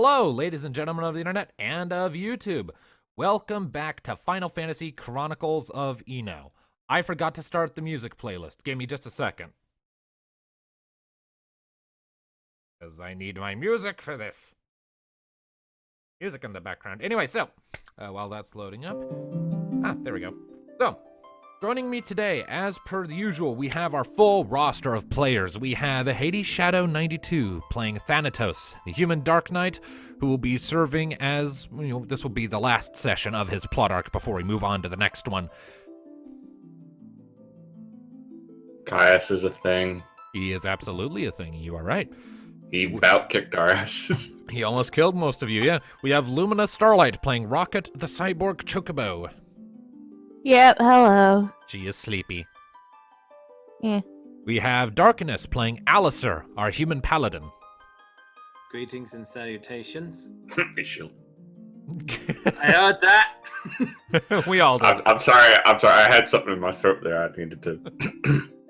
Hello, ladies and gentlemen of the internet and of YouTube. Welcome back to Final Fantasy Chronicles of Eno. I forgot to start the music playlist. Give me just a second. Because I need my music for this. Music in the background. Anyway, so, while that's loading up. There we go. So, joining me today, as per the usual, we have our full roster of players. We have Hades Shadow 92 playing Thanatos, the human Dark Knight, who will be serving as, this will be the last session of his plot arc before we move on to the next one. Caius is a thing. He is absolutely a thing, you are right. He about kicked our asses. He almost killed most of you, yeah. We have Lumina Starlight playing Rocket the Cyborg Chocobo. Yep, hello. She is sleepy. Yeah. We have Darkness playing Alistair, our human paladin. Greetings and salutations. Shield. I heard that. We all do. I'm sorry. I had something in my throat there. I needed to.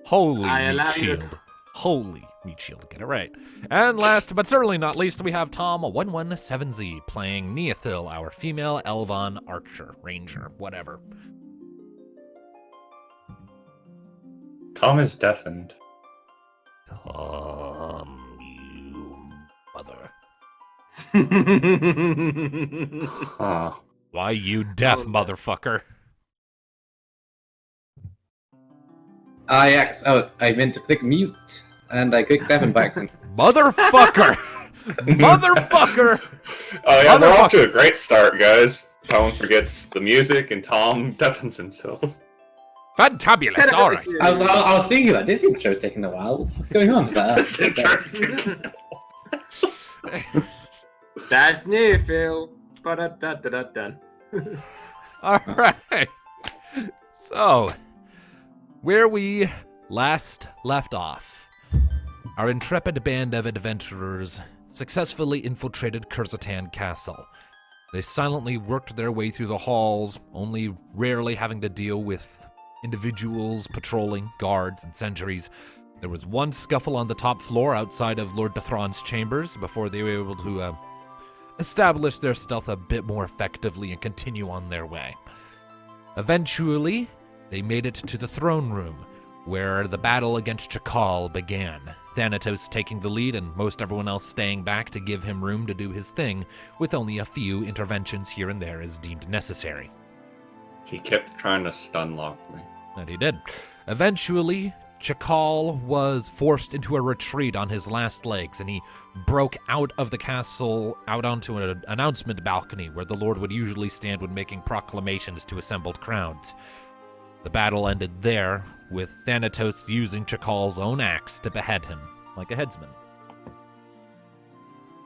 Holy I meat allow you shield. Holy meat shield. Get it right. And last but certainly not least, we have Tom 117Z playing Neothil, our female Elvon archer, ranger, whatever. Tom is deafened. Tom, you mother. Huh. Why you deaf, Oh, no. motherfucker? I meant to click mute, and I clicked Devon by accident. Motherfucker! Motherfucker! Oh yeah, we're off Motherfucker. to a great start, guys. Tom forgets the music, and Tom deafens himself. Fantabulous, alright. I was thinking that this intro's taking a while. What's going on there? That's interesting. That's new, Phil. Ba-da-da-da-da-dun. Alright. So, where we last left off, our intrepid band of adventurers successfully infiltrated Kurzitan Castle. They silently worked their way through the halls, only rarely having to deal with individuals patrolling, guards, and sentries. There was one scuffle on the top floor outside of Lord Dethron's chambers before they were able to establish their stealth a bit more effectively and continue on their way. Eventually, they made it to the throne room, where the battle against Chakal began, Thanatos taking the lead and most everyone else staying back to give him room to do his thing, with only a few interventions here and there as deemed necessary. He kept trying to stun lock me. And he did. Eventually, Chakal was forced into a retreat on his last legs, and he broke out of the castle out onto an announcement balcony where the Lord would usually stand when making proclamations to assembled crowds. The battle ended there, with Thanatos using Chakal's own axe to behead him, like a headsman.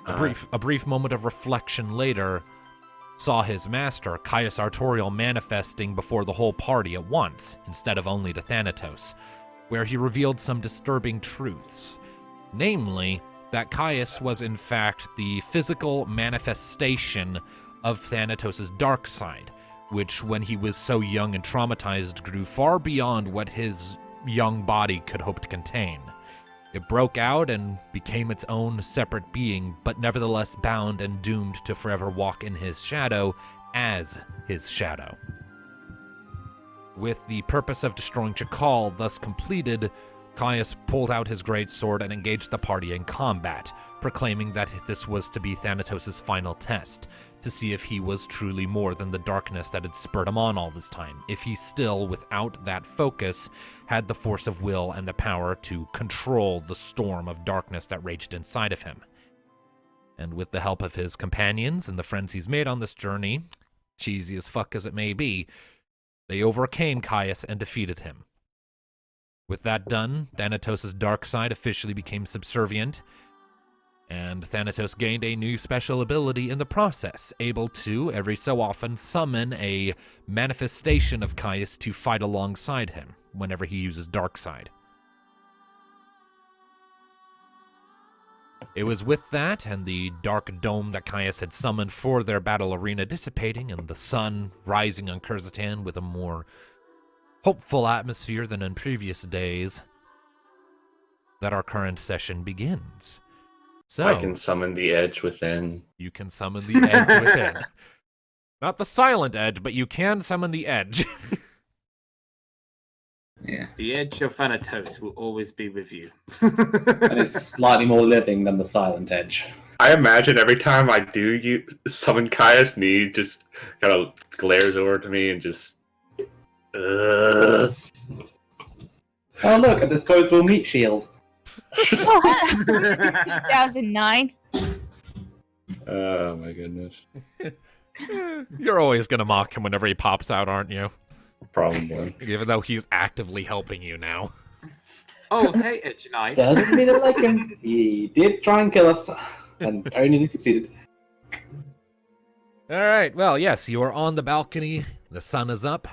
A brief moment of reflection later saw his master, Caius Artorial, manifesting before the whole party at once, instead of only to Thanatos, where he revealed some disturbing truths. Namely, that Caius was in fact the physical manifestation of Thanatos' dark side, which, when he was so young and traumatized, grew far beyond what his young body could hope to contain. It broke out and became its own separate being, but nevertheless bound and doomed to forever walk in his shadow as his shadow. With the purpose of destroying Chakal thus completed, Caius pulled out his greatsword and engaged the party in combat, proclaiming that this was to be Thanatos' final test, to see if he was truly more than the darkness that had spurred him on all this time, if he still, without that focus, had the force of will and the power to control the storm of darkness that raged inside of him. And with the help of his companions and the friends he's made on this journey, cheesy as fuck as it may be, they overcame Caius and defeated him. With that done, Thanatos' dark side officially became subservient, and Thanatos gained a new special ability in the process, able to, every so often, summon a manifestation of Caius to fight alongside him whenever he uses dark side. It was with that and the dark dome that Caius had summoned for their battle arena dissipating and the sun rising on Kurzitan with a more hopeful atmosphere than in previous days that our current session begins. So I can summon the edge within. you can summon the edge within. Not the silent edge, but you can summon the edge. Yeah. The edge of Thanatos will always be with you. And it's slightly more living than the silent edge. I imagine every time I do summon Caius, and he just kind of glares over to me and just. Oh, look, a disposable meat shield. 2009. Oh my goodness. You're always gonna mock him whenever he pops out, aren't you? Probably. Even though he's actively helping you now. Oh, hey, Edge Knight. Doesn't mean I like him. He did try and kill us, and very nearly succeeded. Alright, well, yes, you are on the balcony. The sun is up.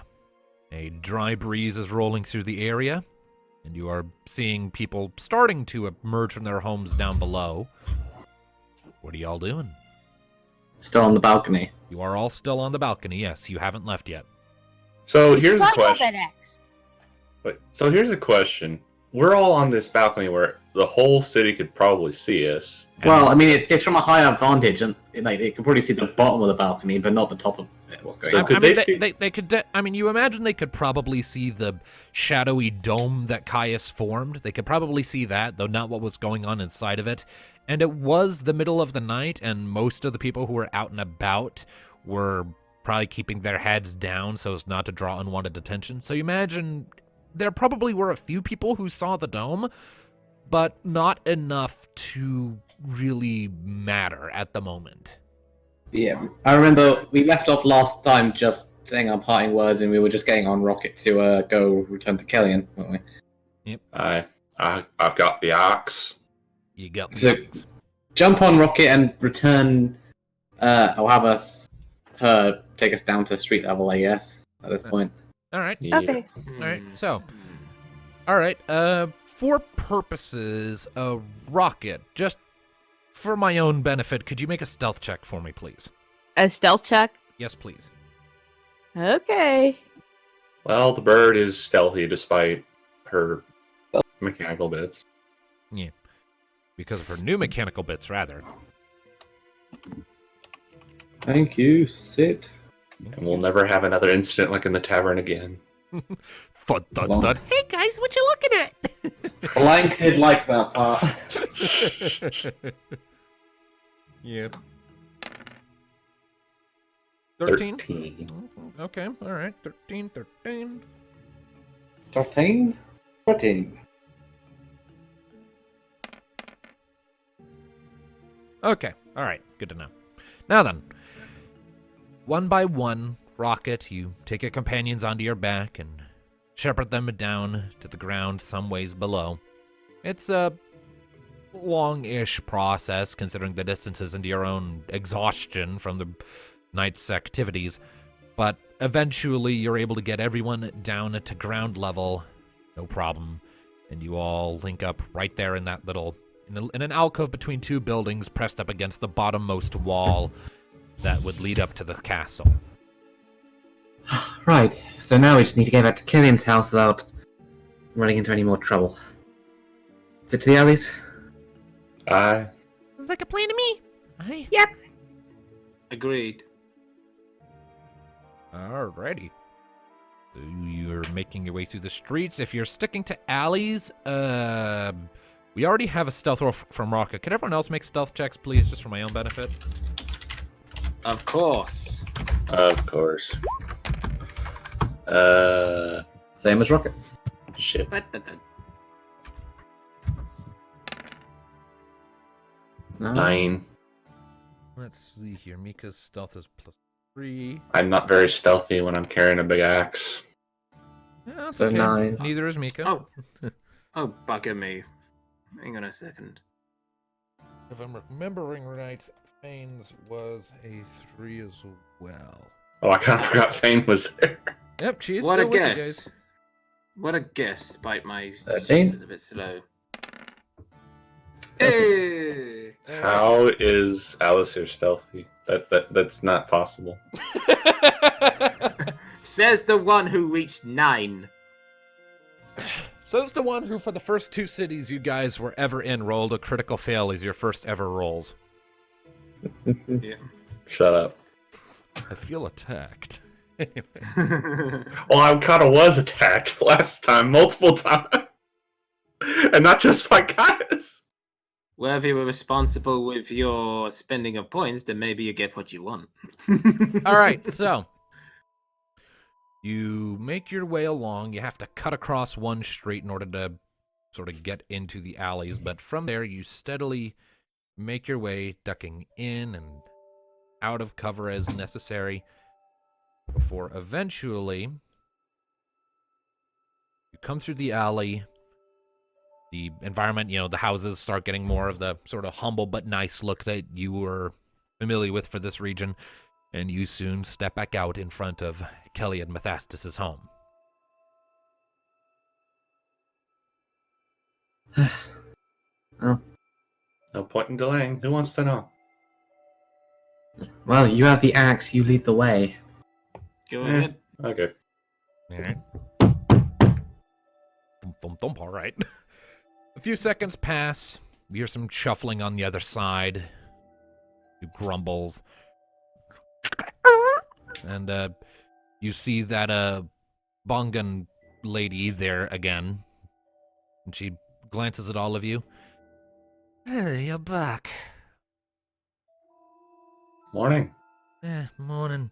A dry breeze is rolling through the area. And you are seeing people starting to emerge from their homes down below. What are y'all doing? Still on the balcony. You are all still on the balcony, yes. You haven't left yet. So here's a Like question. FedEx. Wait, so here's a question. We're all on this balcony where the whole city could probably see us. Well, I mean, it's from a higher vantage, and like they can probably see the bottom of the balcony, but not the top of what's going So on. could I mean, they see- they could. I mean, you imagine they could probably see the shadowy dome that Caius formed. They could probably see that, though not what was going on inside of it. And it was the middle of the night, and most of the people who were out and about were probably keeping their heads down so as not to draw unwanted attention. So you imagine there probably were a few people who saw the dome, but not enough to really matter at the moment. Yeah, I remember we left off last time just saying our parting words, and we were just getting on Rocket to go return to Kellyan, weren't we? I've got the axe. You got the So- things. Jump on Rocket and return. I'll have her take us down to street level, I guess. At this point. All right. Yeah. Okay. All right, so, all right, for purposes of Rocket, just for my own benefit, could you make a stealth check for me, please? A stealth check. Yes, please. Okay. Well, the bird is stealthy despite her mechanical bits. Yeah, because of her new mechanical bits, rather. Thank you, Sid. And we'll never have another incident like in the tavern again. Thud, thud, Long. thud. Hey, guys, what you looking at? Blank did like that part. Yeah. 13? 13. Okay, all right. 13. 13? 14. Okay, all right. Good to know. Now then, one by one, Rocket, you take your companions onto your back and shepherd them down to the ground some ways below. It's a long-ish process, considering the distances and your own exhaustion from the night's activities, but eventually you're able to get everyone down to ground level, no problem, and you all link up right there in that little, in an alcove between two buildings pressed up against the bottommost wall that would lead up to the castle. Right, so now we just need to get back to Kellyan's house without running into any more trouble. Is it to the alleys? I Sounds like a plan to me. Aye. Yep. Agreed. Alrighty. So you're making your way through the streets. If you're sticking to alleys, we already have a stealth roll from Rocket. Could everyone else make stealth checks, please, just for my own benefit? Of course. Of course. Same as Rocket. Shit. No? 9. Let's see here. Mika's stealth is +3. I'm not very stealthy when I'm carrying a big axe. Yeah, that's So okay. 9. Neither is Mika. Oh. Oh, bugger me. Hang on a second. If I'm remembering right, Fane's was a 3 as well. Oh, I kind of forgot Fane was there. Yep, she is What a still with you guess. guys. What a guess, despite my 13? was a bit slow. Hey! How is Alice here stealthy? That's not possible. Says the one who reached 9. So it's the one who, for the first 2 cities you guys were ever in, rolled a critical fail as your first ever rolls. Yeah. Shut up. I feel attacked. Well, I kind of was attacked last time, multiple times. And not just by Caius. Well, if you were responsible with your spending of points, then maybe you get what you want. All right, so you make your way along. You have to cut across one street in order to sort of get into the alleys, but from there you steadily make your way, ducking in and out of cover as necessary, before eventually you come through the alley. The environment, the houses start getting more of the sort of humble but nice look that you were familiar with for this region, and you soon step back out in front of Kelly and Methastus' home. Well, No point in delaying. Who wants to know? well, you have the axe. You lead the way. Go ahead. Okay. All right. Thump, thump, thump, all right. A few seconds pass. You hear some shuffling on the other side. You grumbles. And you see that Bongan lady there again. And she glances at all of you. Hey, you're back. Morning. Morning.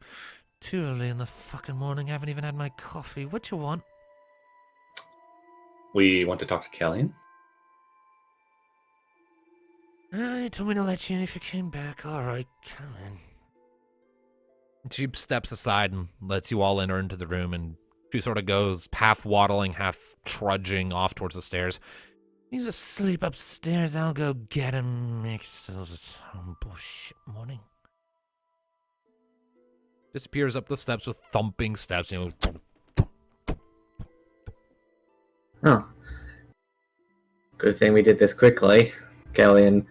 Too early in the fucking morning. Haven't even had my coffee. What you want? We want to talk to Kellyan. You told me to let you in if you came back. All right, come in. She steps aside and lets you all enter into the room, and she sort of goes half waddling, half trudging off towards the stairs. He's asleep upstairs. I'll go get him. Makes some bullshit morning. Disappears up the steps with thumping steps. Oh. Good thing we did this quickly. Kellyan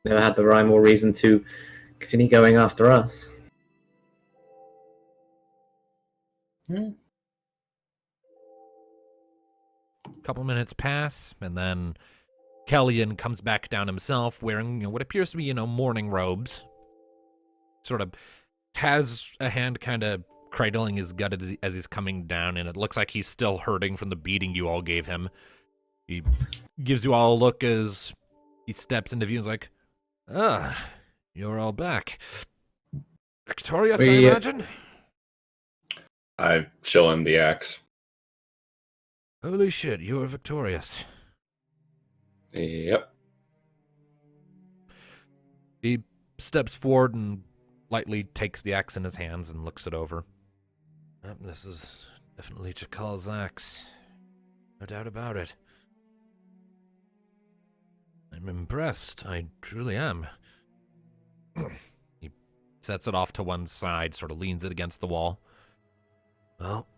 never had the rhyme or reason to continue going after us. Couple minutes pass, and then Kellyan comes back down himself wearing what appears to be, morning robes. Sort of has a hand kind of cradling his gut as he's coming down, and it looks like he's still hurting from the beating you all gave him. He gives you all a look as he steps into view and is like, you're all back. Victorious, I imagine? I show him the axe. Holy shit, you are victorious. Yep. He steps forward and lightly takes the axe in his hands and looks it over. This is definitely Chakal's axe. No doubt about it. I'm impressed. I truly am. He sets it off to one side, sort of leans it against the wall. Well,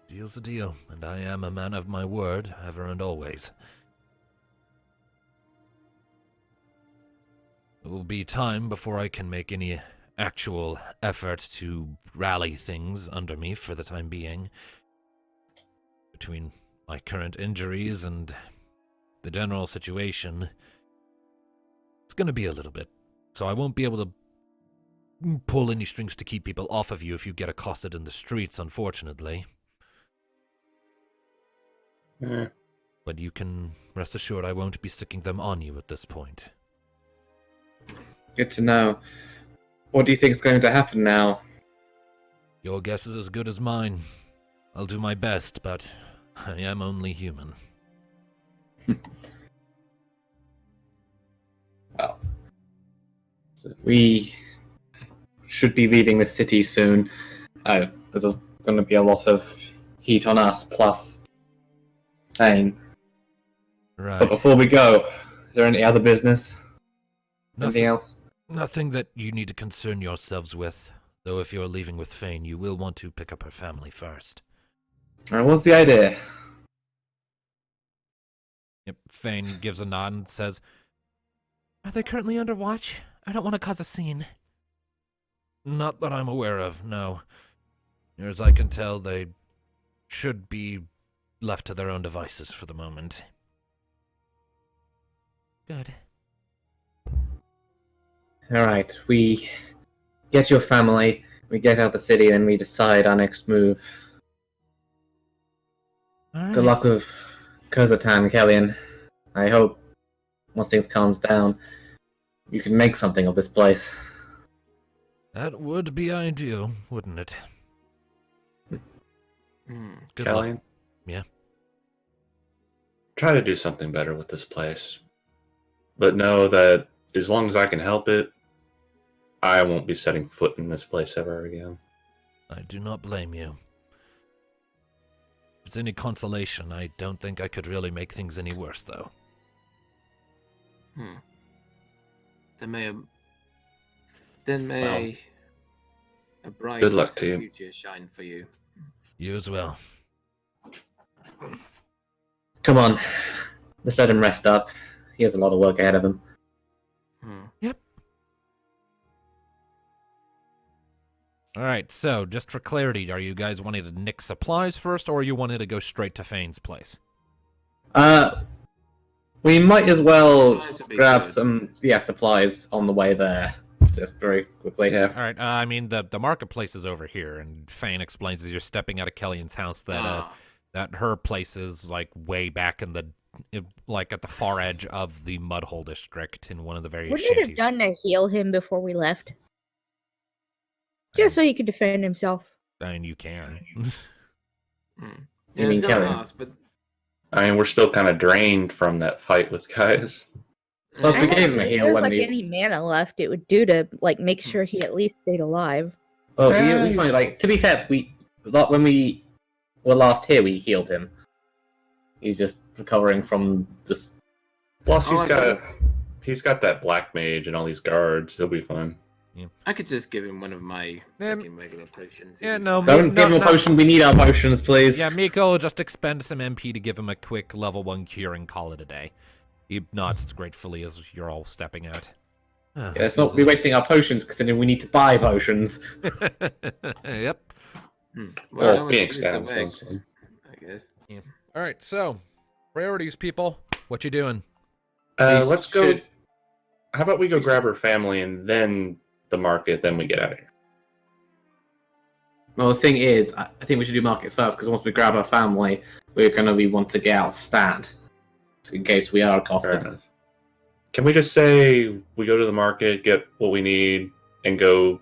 deal's a deal, and I am a man of my word, ever and always. It will be time before I can make any actual effort to rally things under me for the time being. Between my current injuries and the general situation, it's going to be a little bit. So I won't be able to pull any strings to keep people off of you if you get accosted in the streets, unfortunately. But you can rest assured I won't be sticking them on you at this point. Good to know. What do you think is going to happen now? Your guess is as good as mine. I'll do my best, but I am only human. Well, we should be leaving the city soon. There's going to be a lot of heat on us, plus Thane. Right. But before we go, is there any other business? Anything else? Nothing that you need to concern yourselves with. Though if you're leaving with Fane, you will want to pick up her family first. What's the idea? Yep, Fane gives a nod and says, "Are they currently under watch? I don't want to cause a scene." "Not that I'm aware of, no. Near as I can tell, they should be left to their own devices for the moment. Good. Alright, we get your family, we get out the city, and we decide our next move. All Good right. luck with Kurzitan, Kellyan. I hope, once things calms down, you can make something of this place. That would be ideal, wouldn't it? Good luck. Callian? Yeah. Try to do something better with this place. But know that as long as I can help it, I won't be setting foot in this place ever again. I do not blame you. If it's any consolation, I don't think I could really make things any worse, though. Then may a bright Good luck to you. future shine for you. You as well. Come on, let's let him rest up. He has a lot of work ahead of him. Yep. Alright, so, just for clarity, are you guys wanting to nick supplies first, or you wanted to go straight to Fane's place? We might as well Supplies would be grab good. some, supplies on the way there, just very quickly. Yeah. Alright, I mean, the marketplace is over here, and Fane explains as you're stepping out of Kellyan's house that, that her place is, like, way back in the, like, at the far edge of the Mudhole district in one of the various Wouldn't it have shanties. done to heal him before we left? Just so he could defend himself. I mean, you can. You Yeah, mean it's gonna Kelly? last, but I mean, we're still kind of drained from that fight with Caius. Plus, we I gave know, him a if heal there was when like he- any mana left, it would do to like make sure he at least stayed alive. Well, we find, like, to be fair, when we were last here, we healed him. He's just recovering from just. Plus, Oh, he's got that black mage and all these guards. He'll be fine. I could just give him one of my Yeah, fucking regular potions. yeah, no, Don't give him a no. potion. We need our potions, please. Yeah, Miko will just expend some MP to give him a quick level 1 cure and call it a day. He nods gratefully as you're all stepping out. Yeah, let's not be wasting our potions, considering we need to buy potions. Yep. Well, I would Phoenix use the down, legs, so- I guess. All right, so priorities, people. What you doing? Let's go. should- How about we go grab her family and then the market, then we get out of here. Well, the thing is, I think we should do market first, because once we grab our family, we're going to want to get out stat, in case we are Fair accosted. enough. Can we just say we go to the market, get what we need, and go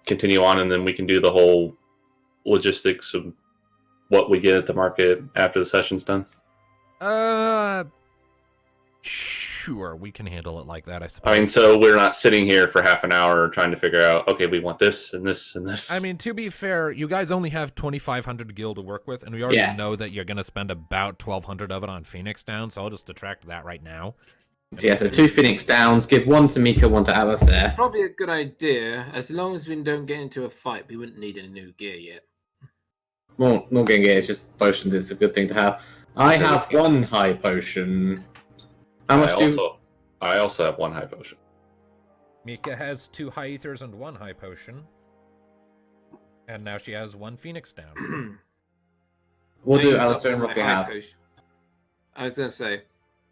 continue on, and then we can do the whole logistics of what we get at the market after the session's done? Sure, we can handle it like that, I suppose. I mean, so we're not sitting here for half an hour trying to figure out, okay, we want this and this and this. I mean, to be fair, you guys only have 2,500 gil to work with, and we already Yeah. know that you're going to spend about 1,200 of it on Phoenix Down, so I'll just detract that right now. So, yeah, so 2 Phoenix Downs, give 1 to Mika, 1 to Alistair. Probably a good idea. As long as we don't get into a fight, we wouldn't need any new gear yet. Well, not getting it, it's just potions, it's a good thing to have. I So- have 1 high potion. How much I also have 1 high potion. Mika has 2 high ethers and 1 high potion. And now she has 1 Phoenix Down. We'll I do used up Alistair and all my Rocky high have. potion- I was gonna say,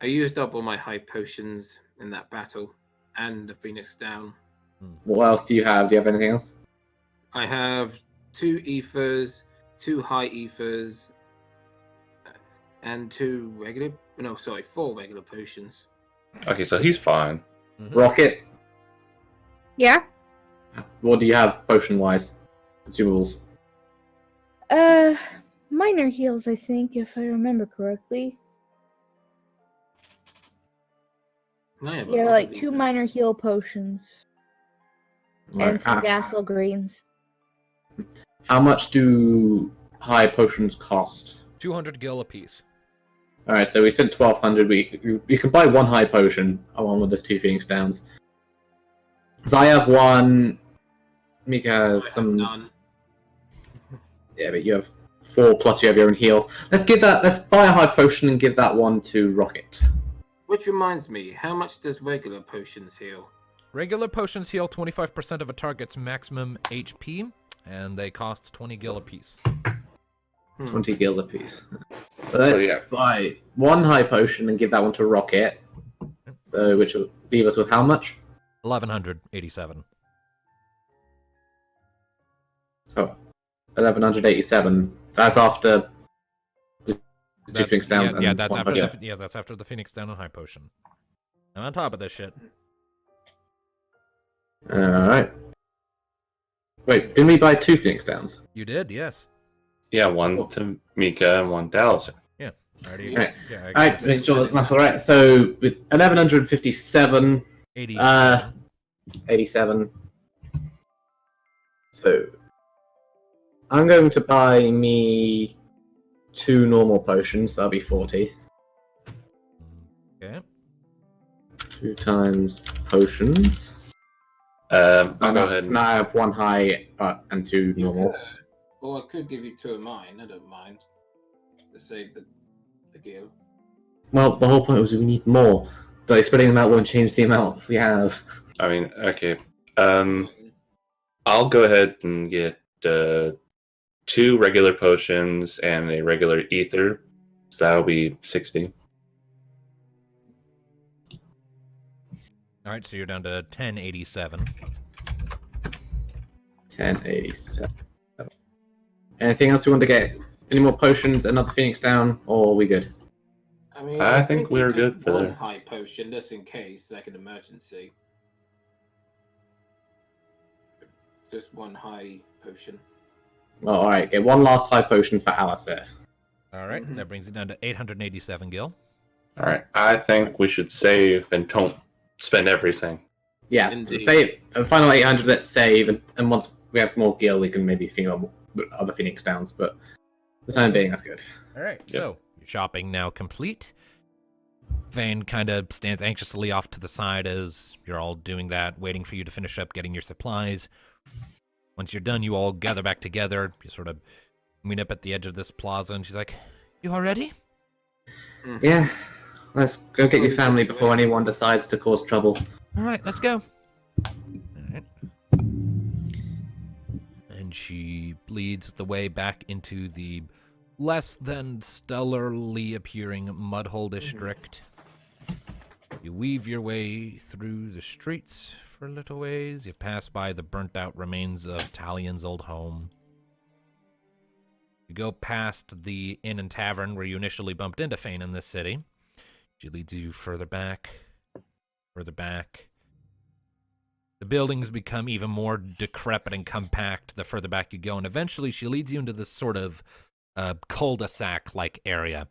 I used up all my high potions in that battle, and the Phoenix Down. What else do you have? Do you have anything else? I have 2 ethers, 2 high ethers, and 4 regular potions. Okay, so he's fine. Rocket, Yeah. what do you have potion-wise? Consumables. Minor heals, I think, if I remember correctly. I have a Yeah, lot like of 2 ethers. minor heal potions and some Dazzle greens. How much do high potions cost? 200 gil apiece. Alright, so we spent 1,200. You can buy 1 high potion along with those 2 Phoenix Downs. Because I have 1. Mika has I have some. none. Yeah, but you have 4 plus you have your own heals. Let's buy a high potion and give that 1 to Rocket. Which reminds me, how much does regular potions heal? Regular potions heal 25% of a target's maximum HP, and they cost 20 gil apiece. 20 gil apiece. So So, let's yeah. buy one high potion and give that one to Rocket. So, which will leave us with how much? 1187. So, 1187. That's after the two Phoenix Downs. Yeah, and that's one after budget. that's after the Phoenix Down and High Potion. I'm on top of this shit. Alright. Wait, didn't we buy 2 Phoenix Downs? You did, yes. Yeah, one to Mika and one to Allison. Yeah. Already. Right. Yeah, Alright, make sure that's alright. So, with 1157, 80. 87. So, I'm going to buy me 2 normal potions. That'll be 40. Okay. 2 times potions. I'll go ahead. So now I have 1 high and 2 normal. Or I could give you 2 of mine. I don't mind. To save the gear. Well, the whole point was we need more. Though spreading them out won't change the amount we have. I mean, okay. I'll go ahead and get 2 regular potions and a regular ether. So that'll be 60. All right, so you're down to 1087. 1087. Anything else you want to get? Any more potions? Another Phoenix down? Or are we good? I mean, I think we're just good for one that. high potion, just in case, like an emergency. Just 1 high potion. Well, alright, get 1 last high potion for Alice here. All right, Mhm. that brings it down to 887 gil. All right. I think we should save and don't spend everything. Yeah, Indeed. save. The final 800, let's save, and once we have more gil, we can maybe think of other Phoenix Downs, but for the time being, that's good. All right, Yep. so your shopping now complete. Vane kind of stands anxiously off to the side as you're all doing that, waiting for you to finish up getting your supplies. Once you're done, you all gather back together. You sort of meet up at the edge of this plaza, and she's like, "You all ready?" Yeah, let's go get your family before anyone decides to cause trouble. All right, let's go. All right. And she leads the way back into the less than stellarly appearing Mudhole district. You weave your way through the streets for a little ways. You pass by the burnt-out remains of Talion's old home. You go past the inn and tavern where you initially bumped into Fane in this city. She leads you further back. The buildings become even more decrepit and compact the further back you go, and eventually she leads you into this sort of cul-de-sac-like area.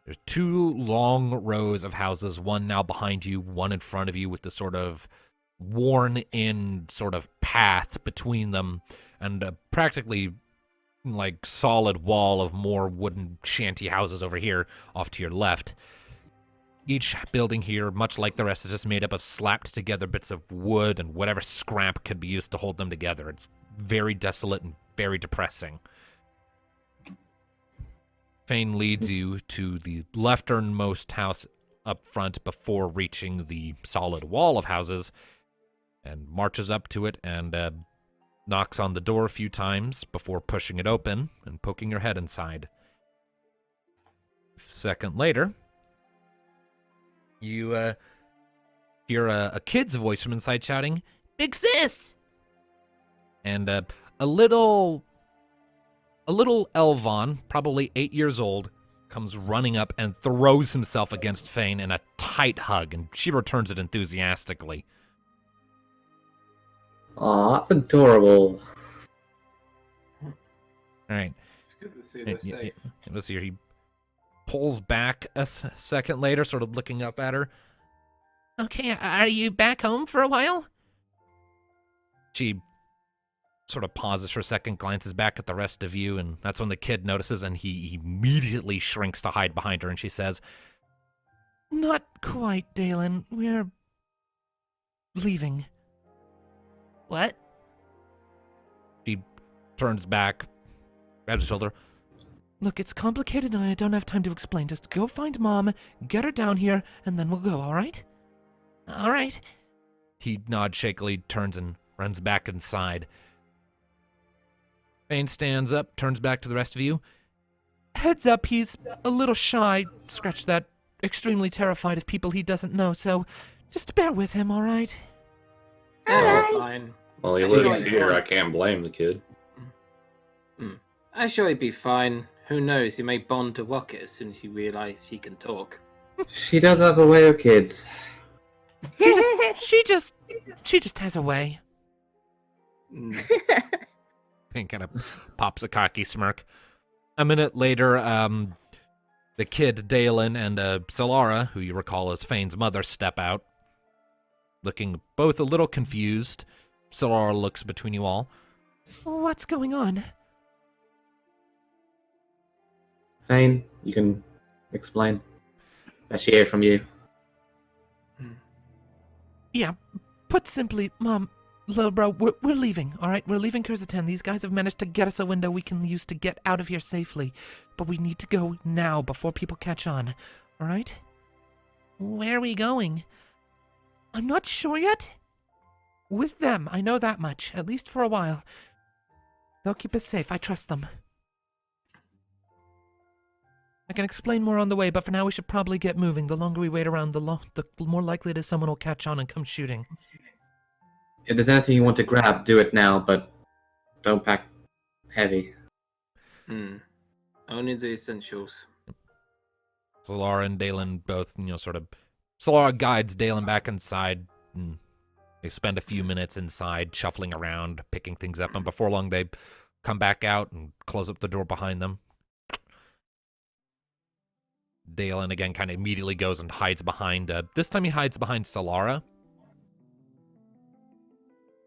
There's 2 long rows of houses, one now behind you, one in front of you, with the sort of worn-in sort of path between them, and a practically like solid wall of more wooden shanty houses over here off to your left. Each building here, much like the rest, is just made up of slapped together bits of wood and whatever scrap could be used to hold them together. It's very desolate and very depressing. Fane leads you to the lefternmost house up front before reaching the solid wall of houses, and marches up to it and knocks on the door a few times before pushing it open and poking your head inside. A second later, you hear a kid's voice from inside shouting, "Big sis!" And a little Elvon, probably 8 years old, comes running up and throws himself against Fane in a tight hug, and she returns it enthusiastically. Aw, that's adorable. All right. It's good to see they're safe. Let's see here. He pulls back a second later, sort of looking up at her. "Okay, are you back home for a while?" She sort of pauses for a second, glances back at the rest of you, and that's when the kid notices, and he immediately shrinks to hide behind her, and she says, "Not quite, Dalen. We're leaving." "What?" She turns back, grabs his shoulder. "Look, it's complicated and I don't have time to explain. Just go find Mom, get her down here, and then we'll go, all right?" "All right." He nods shakily, turns and runs back inside. Fane stands up, turns back to the rest of you. Heads up, he's a little shy. Scratch that. Extremely terrified of people he doesn't know, so just bear with him, all right? That'll Alright. be fine. Well, he I'm lives sure he'll be here. fine. I can't blame the kid. I'm sure he'd be fine. Who knows? He may bond to Rocket as soon as he realizes he can talk. She does have a way of kids. She just has a way. Mm. And kind of pops a cocky smirk. A minute later, the kid, Dalen, and Solara, who you recall as Fane's mother, step out, looking both a little confused. Solara looks between you all. What's going on? Fane, you can explain. Let's hear from you. Yeah, put simply, Mom, little bro, we're leaving, all right? We're leaving Kurzitan. These guys have managed to get us a window we can use to get out of here safely. But we need to go now before people catch on, all right? Where are we going? I'm not sure yet. With them, I know that much, at least for a while. They'll keep us safe, I trust them. I can explain more on the way, but for now we should probably get moving. The longer we wait around, the more likely it is someone will catch on and come shooting. If there's anything you want to grab, do it now, but don't pack heavy. Only the essentials. Solara and Dalen both, sort of... Solara guides Dalen back inside, and they spend a few minutes inside, shuffling around, picking things up, and before long they come back out and close up the door behind them. Dalen again kind of immediately goes and hides behind, this time he hides behind Solara.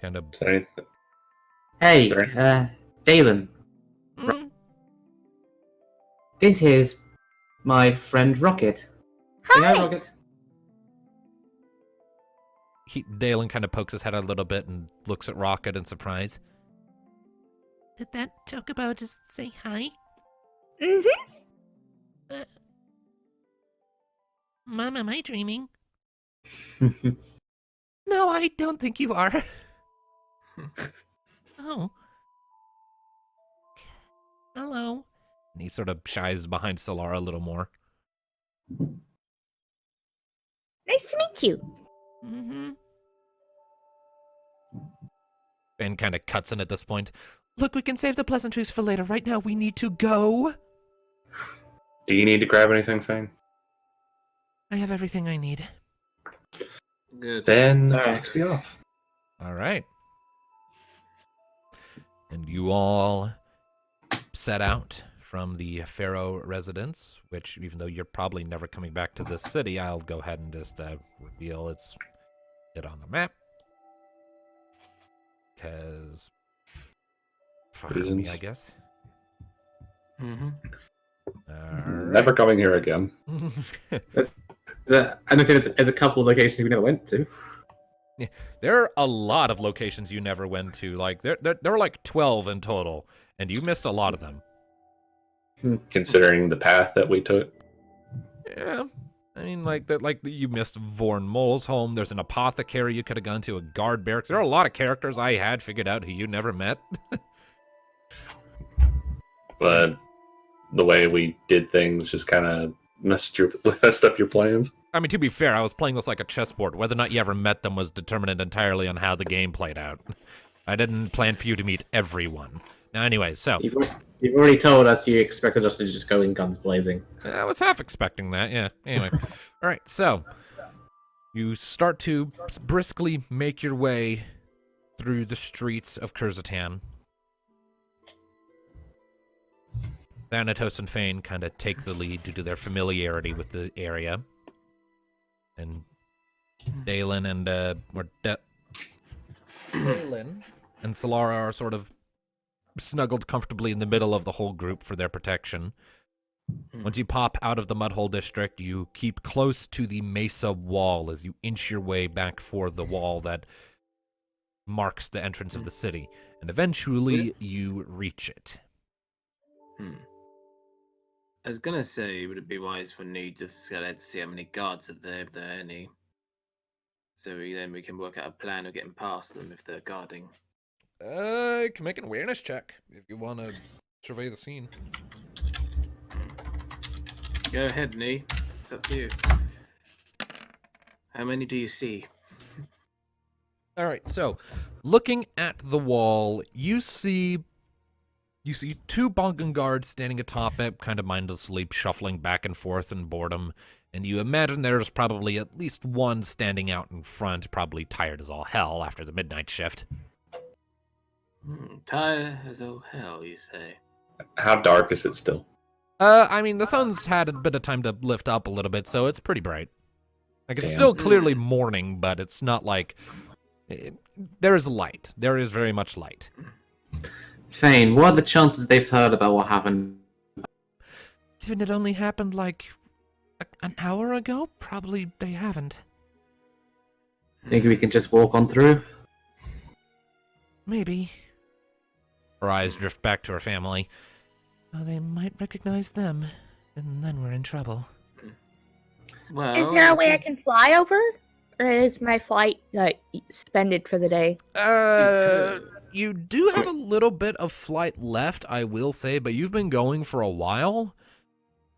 Kind of... Hey, Sorry? Dalen, this is my friend Rocket. You know Hi! Rocket? Dalen kind of pokes his head out a little bit and looks at Rocket in surprise. Did that chocobo just say hi? Mm-hmm. Mom, am I dreaming? No, I don't think you are. Oh. Hello. And he sort of shies behind Solara a little more. Nice to meet you. Mm-hmm. Ben kind of cuts in at this point. Look, we can save the pleasantries for later. Right now, we need to go. Do you need to grab anything, Fane? I have everything I need. Good. Then Alright. let's be off. All right. And you all set out from the Pharaoh residence, which, even though you're probably never coming back to this city, I'll go ahead and just reveal it on the map. Because... fuck me, Reasons. I guess. Mm-hmm. Never coming here again. I understand there's a couple of locations we never went to. There are a lot of locations you never went to. Like there were like 12 in total, and you missed a lot of them. Considering the path that we took. Yeah, I mean, you missed Vorn Mole's home. There's an apothecary you could have gone to, a guard barracks. There are a lot of characters I had figured out who you never met. But the way we did things just kind of messed up your plans. I mean, to be fair, I was playing this like a chessboard. Whether or not you ever met them was determined entirely on how the game played out. I didn't plan for you to meet everyone. Now, anyways, so... You've already told us you expected us to just go in guns blazing. I was half expecting that, yeah. Anyway. All right, so... you start to briskly make your way through the streets of Kurzitan. Thanatos and Fane kind of take the lead due to their familiarity with the area. And Dalen and Dalen and Solara are sort of snuggled comfortably in the middle of the whole group for their protection. Once you pop out of the Mudhole District, you keep close to the Mesa wall as you inch your way back for the wall that marks the entrance of the city. And eventually, you reach it. I was gonna say, would it be wise for Need just to go ahead to see how many guards are there, if there are any, so then we can work out a plan of getting past them if they're guarding. You can make an awareness check if you want to survey the scene. Go ahead, Nee. It's up to you. How many do you see? All right, so looking at the wall, you see two Bongan guards standing atop it, kind of mindlessly shuffling back and forth in boredom, and you imagine there's probably at least one standing out in front, probably tired as all hell after the midnight shift. Tired as all hell, you say? How dark is it still? I mean, the sun's had a bit of time to lift up a little bit, so it's pretty bright. Like, it's Damn. still clearly morning, but it's not like... there is light. There is very much light. Thane, what are the chances they've heard about what happened? Given it only happened, like, an hour ago? Probably they haven't. Think we can just walk on through? Maybe. Her eyes drift back to her family. Well, they might recognize them, and then we're in trouble. Well, Is there a this way I is- can fly over? Or is my flight suspended for the day? You do have a little bit of flight left, I will say, but you've been going for a while.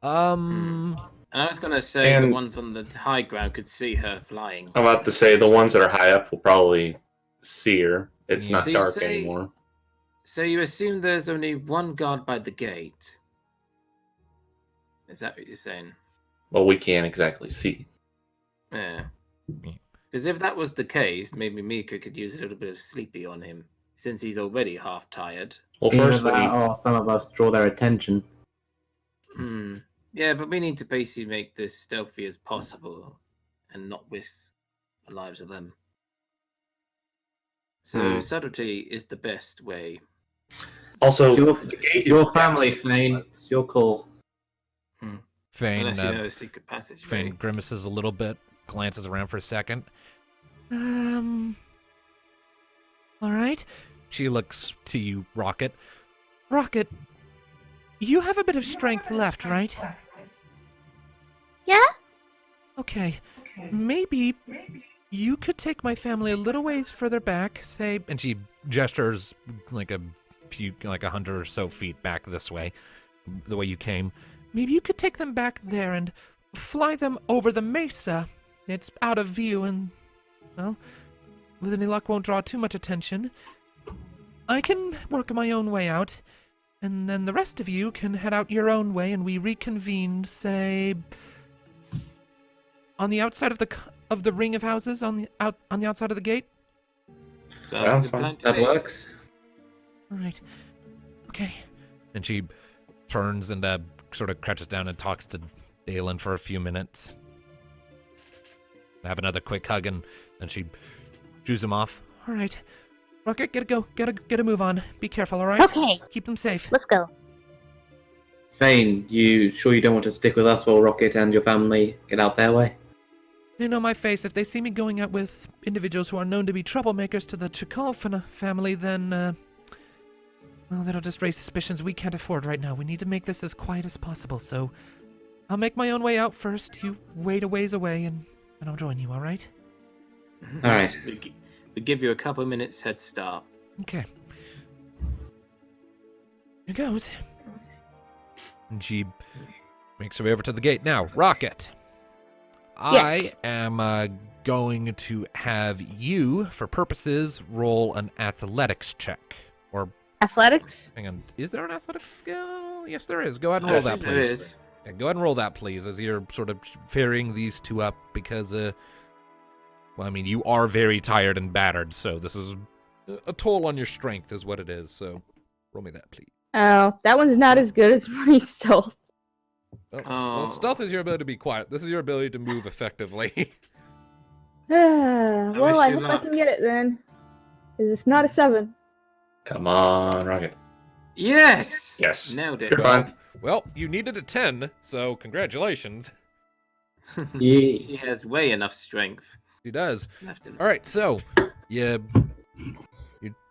And I was gonna say the And- ones on the high ground could see her flying. I'm about to say the ones that are high up will probably see her. It's Yeah. not So you dark say- anymore. So you assume there's only one guard by the gate? Is that what you're saying? Well, we can't exactly see. Yeah. Yeah. Because if that was the case, maybe Mika could use a little bit of sleepy on him, since he's already half tired. Well, Either first we that or some of us draw their attention. Yeah, but we need to basically make this stealthy as possible and not risk the lives of them. So subtlety is the best way. also It's your, the gate it's is your down. family, Thane. It's your call. Fane, Unless you know a secret passage. Fane grimaces a little bit, glances around for a second. All right. She looks to you, Rocket. Rocket, you have a bit of strength left, right? Yeah? Okay. Maybe you could take my family a little ways further back, say, and she gestures like a few, like 100 or so feet back this way, the way you came. Maybe you could take them back there and fly them over the mesa. It's out of view and, well, with any luck won't draw too much attention. I can work my own way out, and then the rest of you can head out your own way, and we reconvene, say, on the outside of the ring of houses on the outside of the gate. Sounds fine. That works. All right. Okay. And she turns and sort of crouches down and talks to Dalen for a few minutes. Have another quick hug, and then she shoos him off. All right. Rocket, get a move on. Be careful, all right? Okay, Keep them safe. let's go. Thane, you sure you don't want to stick with us while Rocket and your family get out their way? They know my face. If they see me going out with individuals who are known to be troublemakers to the Chikol family, then, well, that'll just raise suspicions we can't afford right now. We need to make this as quiet as possible, so I'll make my own way out first. You wait a ways away, and I'll join you, all right? All right. We give you a couple minutes head start. Okay. Here goes. And she makes her way over to the gate. Now, Rocket. Yes. I am going to have you, for purposes, roll an athletics check. Or, Athletics? hang on, is there an athletics skill? Yes, there is. Go ahead and roll that, There please. is. Yeah, go ahead and roll that, please, as you're sort of ferrying these two up because, well, I mean, you are very tired and battered, so this is a toll on your strength is what it is, so roll me that, please. Oh, that one's not as good as my stealth. Oh, Oh. Well, stealth is your ability to be quiet. This is your ability to move effectively. Well, wish I you hope I luck. can get it then. Because it's not a 7. Come on, Rocket. Yes! Yes. Nailed it. You're fine. Well, you needed a 10, so congratulations. Yeah. She has way enough strength He does. left in her. All right, so you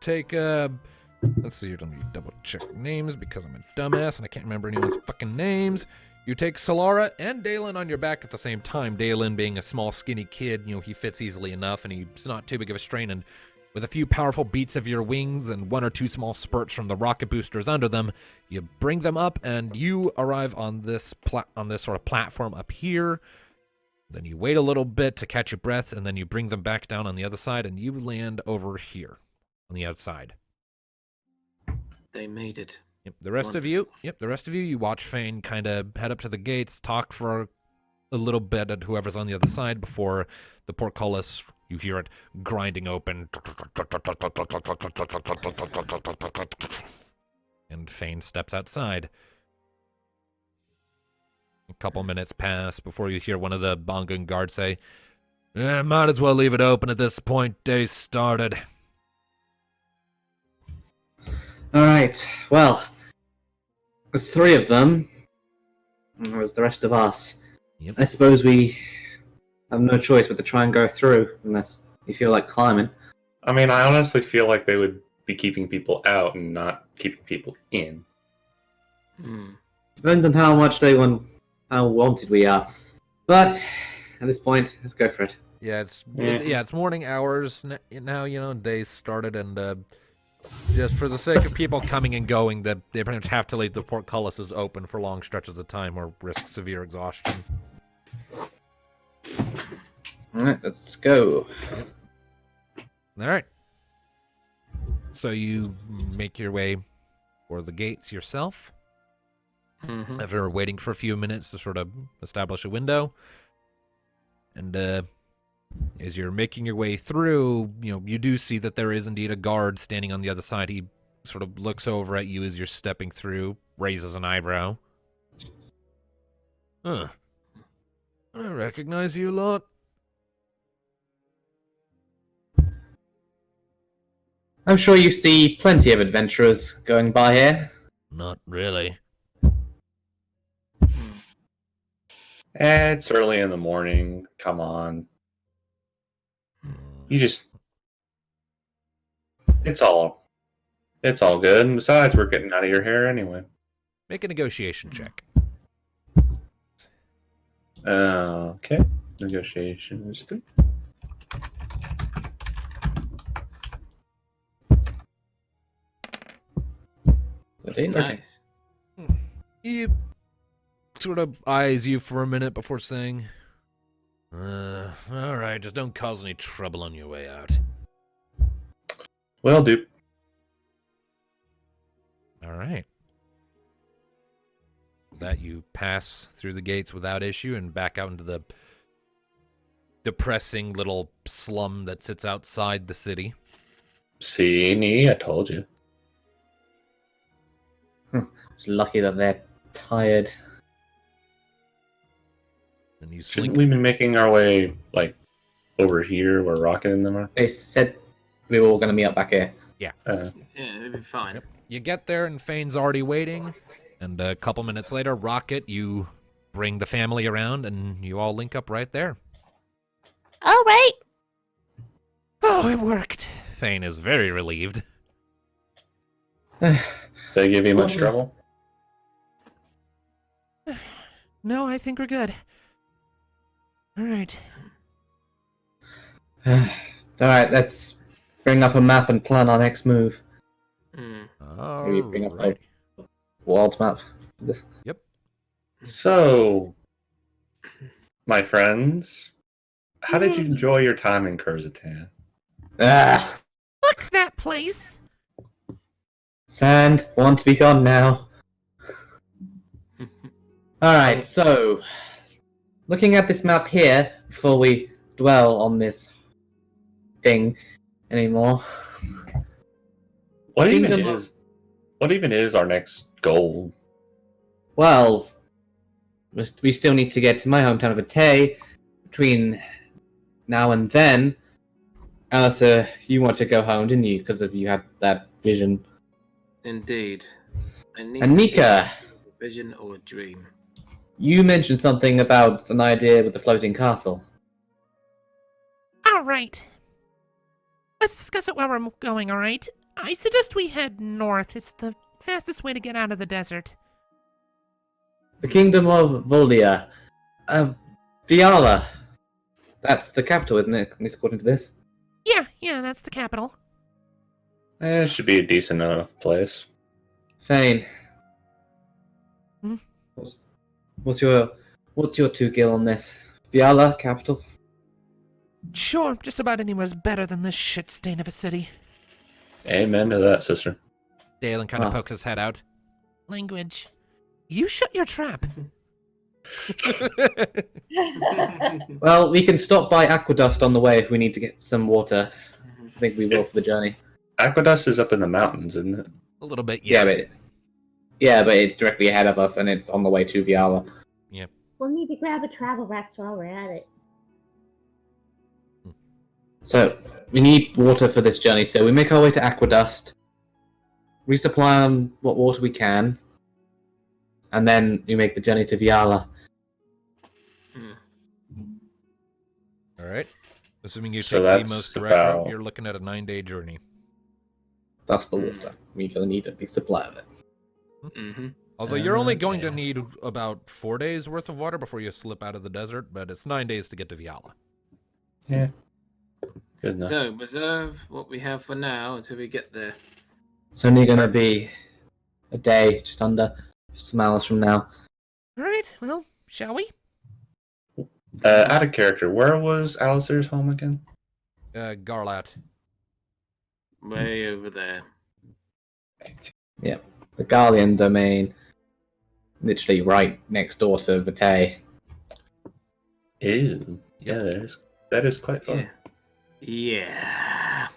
take let's see here, let me double check names because I'm a dumbass and I can't remember anyone's fucking names. You take Solara and Dalen on your back at the same time. Dalen being a small, skinny kid, he fits easily enough and he's not too big of a strain. And With a few powerful beats of your wings and one or two small spurts from the rocket boosters under them, you bring them up and you arrive on this sort of platform up here. Then you wait a little bit to catch your breath, and then you bring them back down on the other side, and you land over here on the outside. They made it. Yep, the rest of you, you watch Fane kind of head up to the gates, talk for a little bit at whoever's on the other side before the portcullis, you hear it grinding open. And Fane steps outside. A couple minutes pass before you hear one of the Bongan guards say, might as well leave it open at this point. Day's started. Alright, well, there's 3 of them, and there's the rest of us. Yep. I suppose we have no choice but to try and go through, unless you feel like climbing. I mean, I honestly feel like they would be keeping people out and not keeping people in. Depends on how much they want, how wanted we are. But at this point, let's go for it. Yeah, it's morning hours now. Day's started, and just for the sake of people coming and going, they pretty much have to leave the portcullises open for long stretches of time or risk severe exhaustion. Alright, let's go. All right. So you make your way for the gates yourself. Mm-hmm. After waiting for a few minutes to sort of establish a window. And as you're making your way through, you do see that there is indeed a guard standing on the other side. He sort of looks over at you as you're stepping through, raises an eyebrow. Huh. I recognize you lot. I'm sure you see plenty of adventurers going by here. Not really. It's early in the morning. Come on. You just... It's all good. And besides, we're getting out of your hair anyway. Make a negotiation check. Okay. Negotiation is 3. Nice. He sort of eyes you for a minute before saying, alright, just don't cause any trouble on your way out. Will do. Alright. That you pass through the gates without issue and back out into the depressing little slum that sits outside the city. See, me, I told you. It's lucky that they're tired. And you Shouldn't slink. we be making our way, over here where Rocket and them are? They said we were all going to meet up back here. Yeah, it'll be fine. Yep. You get there and Fane's already waiting. And a couple minutes later, Rocket, you bring the family around and you all link up right there. All right. Oh, it worked. Fane is very relieved. They give you much trouble? No, I think we're good. All right. Alright, let's bring up a map and plan our next move. Maybe bring up Alright. a world map. This. So, my friends, how did you enjoy your time in Kurzitan? Fuck that place. Sand, want to be gone now. Alright, so, looking at this map here, before we dwell on this thing anymore. What even is our next goal? Well, we still need to get to my hometown of Atay between now and then. Alistair, you want to go home, didn't you? Because you had that vision. Indeed. And Nika, A vision or a dream? you mentioned something about an idea with the floating castle. All right. Let's discuss it while we're going, all right? I suggest we head north. It's the fastest way to get out of the desert. The Kingdom of Voldia. Viala. That's the capital, isn't it? At least according to this. Yeah, that's the capital. It should be a decent enough place. Thane. Hmm? What's your 2 gil on this? Viala, capital? Sure, just about anywhere's better than this shit stain of a city. Amen to that, sister. Dalen kind of Ah. pokes his head out. Language. You shut your trap. Well, we can stop by Aquadust on the way if we need to get some water. I think we will for the journey. Aquadust is up in the mountains, isn't it? A little bit, Yeah, yeah. but it's directly ahead of us and it's on the way to Viala. We'll need to grab a travel box while we're at it. So, we need water for this journey, so we make our way to Aquadust, resupply on what water we can, and then we make the journey to Viala. All right. Assuming you So take the that's most direct route, about- you're looking at a 9-day journey. That's the water. We're going to need a big supply of it. Mm-hmm. Although you're only going yeah. to need about 4 days worth of water before you slip out of the desert, but it's 9 days to get to Viala. Yeah. Good enough. So, reserve what we have for now until we get there. It's only going to be a day, just under, some hours from now. All right, well, shall we? Out of character, where was Alistair's home again? Garlat. Way over there. The Garlean domain, literally right next door to Vitae. Ew. Yeah, that is quite fun. Yeah.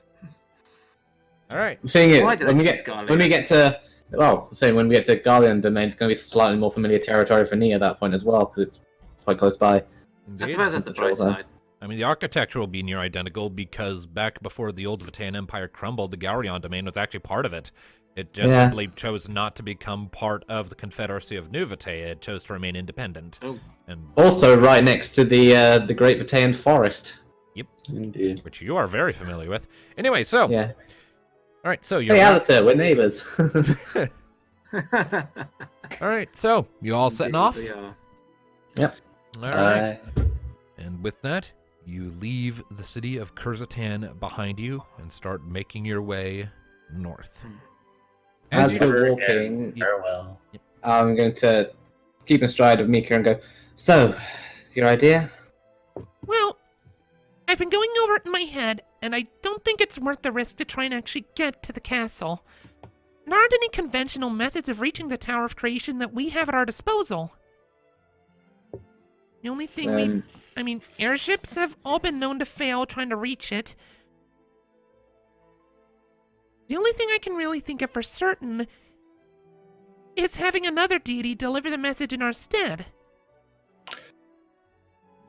All right. The thing is, Why did I when we choose get Garlean? to, well, saying when we get to Garlean domain, it's going to be slightly more familiar territory for Nia at that point as well, because it's quite close by. I Indeed. suppose that's the bright Control side. I mean, the architecture will be near identical because back before the old Vatan Empire crumbled, the Gaurion domain was actually part of it. It just Yeah. simply chose not to become part of the Confederacy of New Vitae. It chose to remain independent. Oh. And Also, right next to the Great Vitaean Forest. Indeed. which you are very familiar with. Anyway, so Yeah. all right, so you're Hey, Alistair, we're neighbours. all right, so you all setting off? We are. All right. And with that, you leave the city of Kurzitan behind you and start making your way north. As you- we're walking, Farewell. I'm going to keep in stride of Mika and go, so, your idea? Well, I've been going over it in my head, and I don't think it's worth the risk to try and actually get to the castle. There aren't any conventional methods of reaching the Tower of Creation that we have at our disposal. The only thing airships have all been known to fail trying to reach it. The only thing I can really think of for certain is having another deity deliver the message in our stead.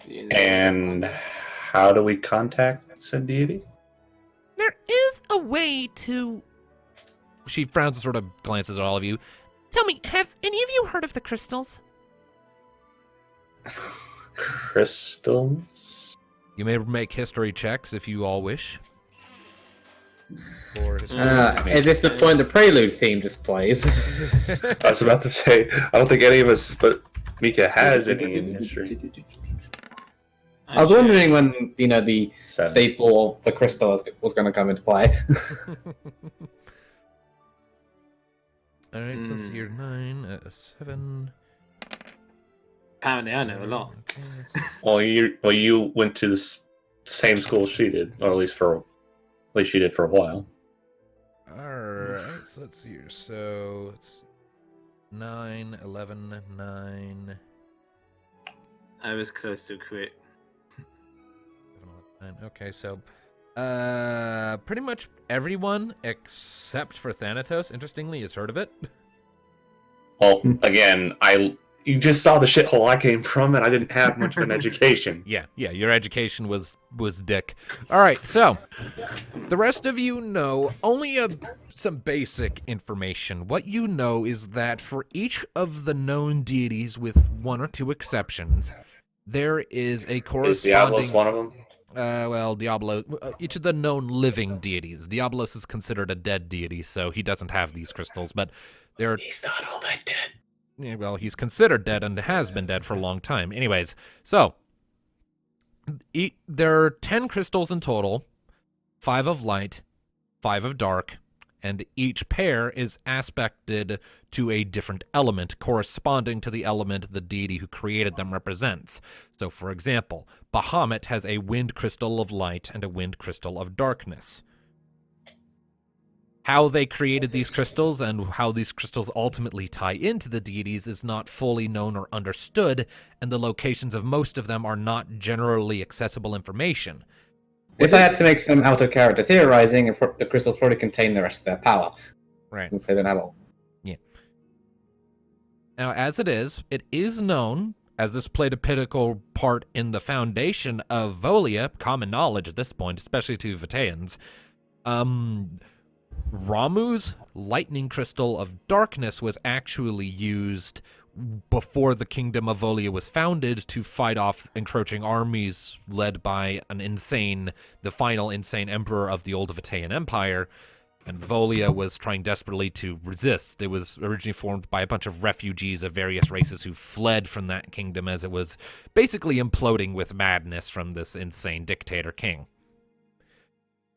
You know, And how do we contact said deity? There is a way to... She frowns and sort of glances at all of you. Tell me, have any of you heard of the crystals? Crystals? You may make history checks if you all wish. Or history. Is this the point the prelude theme just plays? I was about to say, I don't think any of us, but Mika has any in history. I was wondering when, the 7. staple of the crystal was going to come into play. All right, so let's see, you're 9, 7. Apparently, I know a lot. Okay, let's- Well, you went to the same school she did, or at least she did for a while. Alright, so let's see here. So, it's 9, 11, 9, I was close to a crit. 7, 9. Okay, so pretty much everyone except for Thanatos, interestingly, has heard of it. Well, again, you just saw the shithole I came from, and I didn't have much of an education. Yeah, your education was dick. Alright, so the rest of you know only some basic information. What you know is that for each of the known deities, with 1 or 2 exceptions, there is a Is corresponding... Diablos one of them? Well, Diablo, each of the known living deities. Diablos is considered a dead deity, so he doesn't have these crystals, but there are... He's not all that dead. Yeah, well, he's considered dead and has been dead for a long time. Anyways, so there are 10 crystals in total, 5 of light, 5 of dark, and each pair is aspected to a different element corresponding to the element the deity who created them represents. So, for example, Bahamut has a wind crystal of light and a wind crystal of darkness. How they created these crystals and how these crystals ultimately tie into the deities is not fully known or understood, and the locations of most of them are not generally accessible information. If I had to make some out-of-character theorizing, the crystals probably contain the rest of their power. Right. Since they don't have all. Now, as it is known, as this played a pivotal part in the foundation of Volia, common knowledge at this point, especially to Vitaeans, Ramu's lightning crystal of darkness was actually used before the kingdom of Volia was founded to fight off encroaching armies led by the final insane emperor of the old Vitaean Empire. And Volia was trying desperately to resist. It was originally formed by a bunch of refugees of various races who fled from that kingdom as it was basically imploding with madness from this insane dictator king.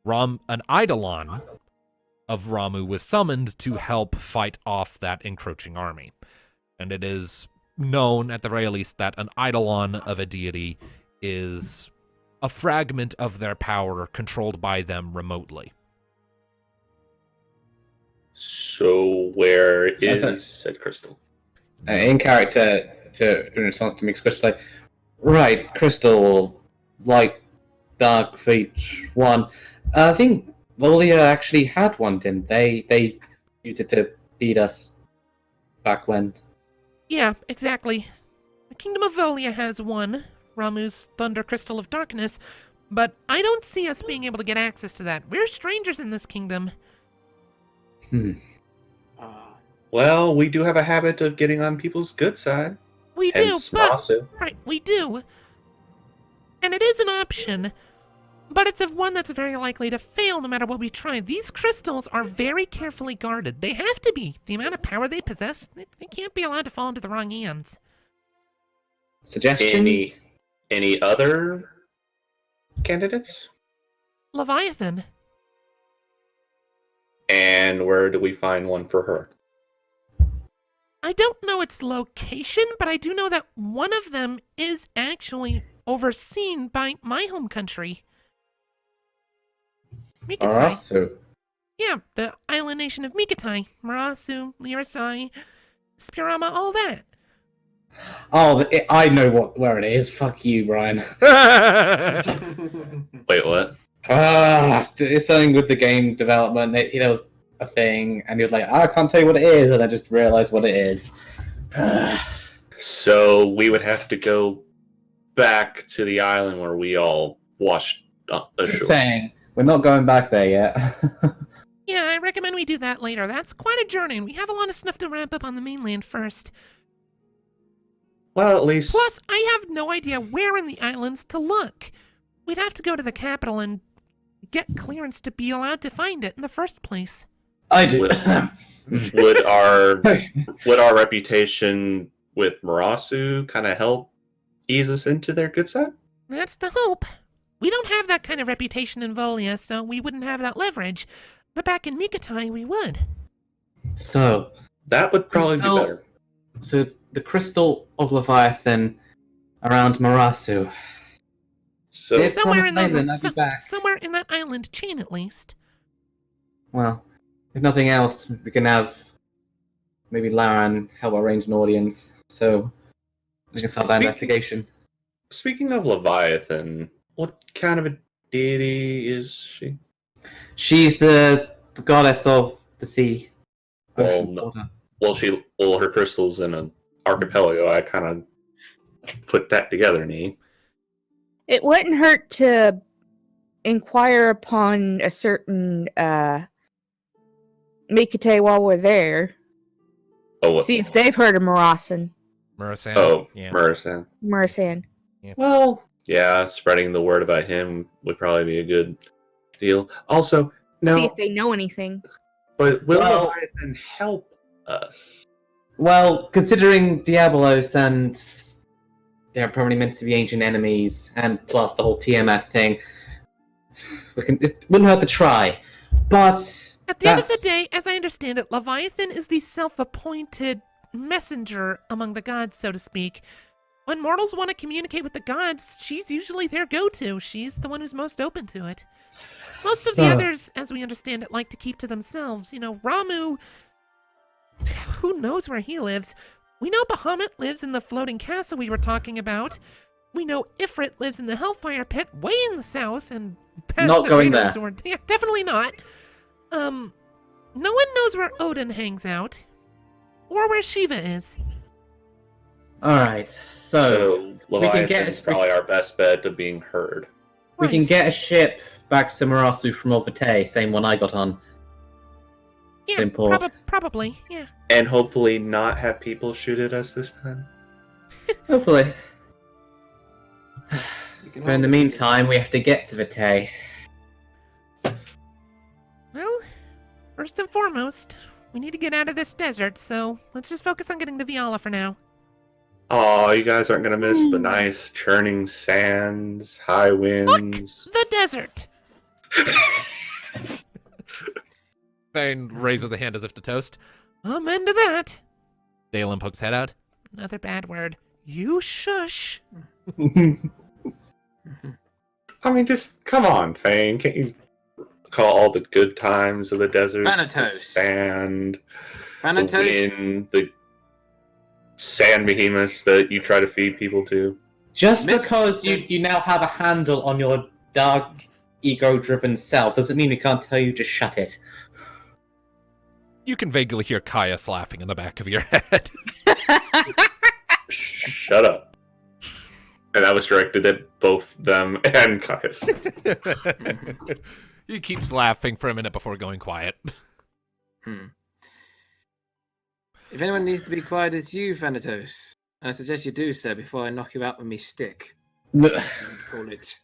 An Eidolon of Ramu was summoned to help fight off that encroaching army. And it is known, at the very least, that an Eidolon of a deity is a fragment of their power controlled by them remotely. So where is said crystal? In character, in response to Mick's question, like, right, crystal, light, dark, for each one. I think Volia actually had one, didn't they? They used it to beat us back when. Yeah, exactly. The Kingdom of Volia has one, Ramu's Thunder Crystal of Darkness, but I don't see us being able to get access to that. We're strangers in this kingdom. Well, we do have a habit of getting on people's good side. We Hence, do, but... Masu. Right, we do. And it is an option, but it's one that's very likely to fail no matter what we try. These crystals are very carefully guarded. They have to be. The amount of power they possess, they can't be allowed to fall into the wrong hands. Suggestions? Any other candidates? Leviathan. And where do we find one for her? I don't know its location, but I do know that one of them is actually overseen by my home country. Mikatai. Marasu. Yeah, the island nation of Mikatai. Marasu, Lirasai, Spirama, all that. Oh, I know where it is. Fuck you, Brian. Wait, what? It's something with the game development. There was a thing, and he was like, I can't tell you what it is, and I just realized what it is. So we would have to go back to the island where we all washed ashore. Just saying, we're not going back there yet. Yeah, I recommend we do that later. That's quite a journey, and we have a lot of stuff to wrap up on the mainland first. Well, at least... Plus, I have no idea where in the islands to look. We'd have to go to the capital and get clearance to be allowed to find it in the first place. I do. Would our reputation with Marasu kind of help ease us into their good side? That's the hope. We don't have that kind of reputation in Volia, so we wouldn't have that leverage. But back in Mikatai, we would. So, That would probably be better. So the crystal of Leviathan around Marasu. So If Somewhere promised in, land, I'll be back. somewhere in that island chain, at least. Well, if nothing else, we can have maybe Laran help arrange an audience, so we can start that investigation. Speaking of Leviathan, what kind of a deity is she? She's the goddess of the sea. Well, Ocean, no. water. Well, her crystal's in an archipelago. I kind of put that together, Nee. It wouldn't hurt to inquire upon a certain Mikate while we're there. Oh, what? See if they've heard of Marasan. Murasan? Oh, Yeah. Murasan. Marasan. Well, yeah, spreading the word about him would probably be a good deal. Also, See no, if they know anything. but will Well- Leviathan help us? Well, considering Diabolos and they're probably meant to be ancient enemies, and plus the whole Tiamat thing, it wouldn't hurt to try. But At the end of the That's- day, as I understand it, Leviathan is the self-appointed messenger among the gods, so to speak. When mortals want to communicate with the gods, she's usually their go-to. She's the one who's most open to it. Most of the So- others, as we understand it, like to keep to themselves. You know, Ramu, who knows where he lives? We know Bahamut lives in the floating castle we were talking about. We know Ifrit lives in the Hellfire Pit way in the south and past Not the going Greater there. Sword. Yeah, definitely not. No one knows where Odin hangs out. Or where Shiva is. Alright, so So we can Leviathan's get- probably our best bet to being heard. we can Right. get a ship back to Marasu from Overtay, same one I got on. Yeah, same port. probably, yeah. And hopefully not have people shoot at us this time. Hopefully. You can But in the hold it. meantime, we have to get to Vitae. Well, first and foremost, we need to get out of this desert, so let's just focus on getting to Viala for now. Oh, you guys aren't gonna miss the nice churning sands, high winds. The desert! Thane raises a hand as if to toast. Amen to that. Dalen pokes head out. Another bad word. You shush. I mean, just come on, Fane. Can't you call all the good times of the desert? The Thanatos. sand, the Thanatos, wind, the sand behemoths that you try to feed people to. Just Miss- because you now have a handle on your dark, ego-driven self doesn't mean we can't tell you to shut it. You can vaguely hear Caius laughing in the back of your head. Shut up. And that was directed at both them and Caius. He keeps laughing for a minute before going quiet. if anyone needs to be quiet, it's you, Thanatos. And I suggest you do so before I knock you out with me stick. Call it.